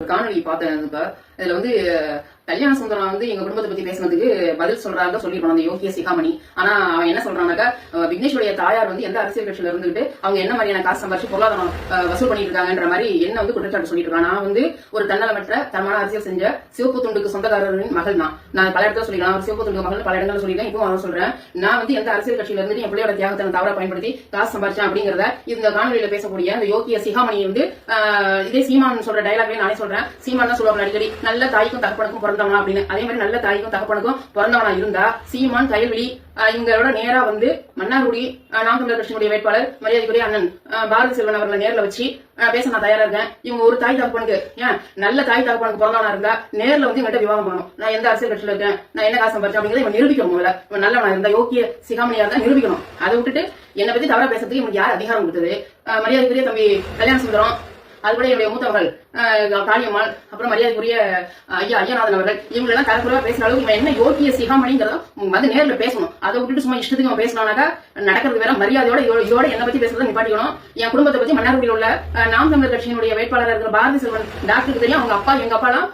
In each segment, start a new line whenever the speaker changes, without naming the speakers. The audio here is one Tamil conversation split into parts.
காணொலி பார்த்தேன். இதுல வந்து கல்யாண சுந்தரம் வந்து எங்க குடும்பத்தை பத்தி பேசுனதுக்கு பதில் சொல்றாங்க சொல்லிருக்கோம் அந்த யோகிய சிகாமணி. ஆனா அவன் என்ன சொல்றான்னாக்கா, விக்னேஷுடைய தாயார் வந்து எந்த அரசியல் கட்சியில இருந்துகிட்டு அவங்க என்ன மாதிரியான காசு சம்பாரிச்சு பொருளாதாரம் வசூல் பண்ணிட்டு இருக்காங்கன்ற மாதிரி என்ன வந்து குற்றச்சாட்டு சொல்லிட்டு இருக்கான். நான் வந்து ஒரு தன்னலமற்ற தரமான அரசியல் செஞ்ச சிவப்பு துண்டுக்கு சொந்தக்காரரின் மகள் தான். நான் பல இடத்துல சொல்லிருக்கேன், ஒரு சிவப்பு துண்டு மகள் பல இடத்துல சொல்லிருக்கேன். இப்போ நான் சொல்றேன், நான் வந்து எந்த அரசியல் கட்சியில இருந்து என் பிள்ளையோட தியாகத்தை தவறா பயன்படுத்தி காசு சம்பாரிச்சேன் அப்படிங்கறத இந்த காணொலியில பேசக்கூடிய அந்த யோகிய சிகாமணி வந்து இதே சீமான் சொல்ற டைலாக்லயே நானே சொல்றேன். சீமான் தான் சொல்லுவாங்க அடிக்கடி, நல்ல தாய்க்கும் தகப்பனுக்கும் பிறந்தவனா அப்படின்னு. அதே மாதிரி நல்ல தாய்க்கும் தகப்பனுக்கும் பிறந்தவனா இருந்தா சீமான், கயல்விழி இவங்களோட நேரா வந்து மன்னார்குடி நாம் தமிழர் கட்சியினுடைய வேட்பாளர் மரியாதைக்குரிய அண்ணன் பாரதி செல்வன் அவர்களை நேர்ல வச்சு பேச நான் தயாரா இருக்கேன். இவங்க ஒரு தாய் தகப்பனுக்கு ஏன் நல்ல தாய் தகப்பனுக்கு பிறந்தவனா இருந்தா நேர்ல வந்து இவங்கள்ட்ட விவாதம் பண்ணணும். நான் எந்த அரசியல் கட்சியில இருக்கேன், நான் என்ன காசு சம்பாரிச்சேன் அப்படிங்கறத இவன் நிரூபிக்கணும். முதல்ல இவன் நல்லவனா இருந்தா யோகிய சிகாமணியா இருந்தா நிரூபிக்கணும். அதை விட்டுட்டு என்னை பத்தி தவறா பேசுறதுக்கு இவனுக்கு யார் அதிகாரம் கொடுத்தது? மரியாதைக்குரிய தம்பி கல்யாண சுந்தரம், அதுபடி என்னுடைய மூத்தவர்கள் காளியம்மாள், அப்புறம் மரியாதைக்குரிய ஐயநாதன் அவர்கள், இவங்க எல்லாம் தரக்குறைவா பேசுற அளவுக்கு இவன் என்ன யோகிய சிகாமணிங்கிறத வந்து நேர்ல பேசணும். அதை விட்டுட்டு சும்மா இஷ்டத்துக்கு அவன் பேசினானாக்கா நடக்கிறது வேற. மரியாதையோட இதோட என்ன பத்தி பேசுறதை நிப்பாட்டிக்கணும். என் குடும்பத்தை பத்தி மன்னார்குடியில் உள்ள நாம் தமிழர் கட்சியினுடைய வேட்பாளர் இருக்கிற பாரதி செல்வன் டாக்டருக்கு தெரியும். அவங்க அப்பா எங்க அப்பா எல்லாம்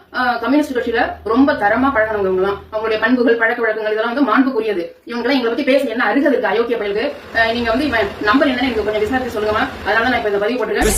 கம்யூனிஸ்ட் கட்சியில ரொம்ப தரமா பழகினவங்க தான். அவங்களுடைய பண்புகள் பழக்க வழக்கங்கள் இதெல்லாம் வந்து மாண்புக்குரியது. இவங்க எல்லாம் எங்களை பத்தி பேச என்ன அருகது இருக்கு அயோக்கிய பயலுக்கு? நீங்க வந்து இவன் நம்பர் என்னன்னு எனக்கு கொஞ்சம் விசாரிச்சு சொல்லுங்க. அதனால நான் இப்ப இந்த பதிவு போட்டுருக்கேன்.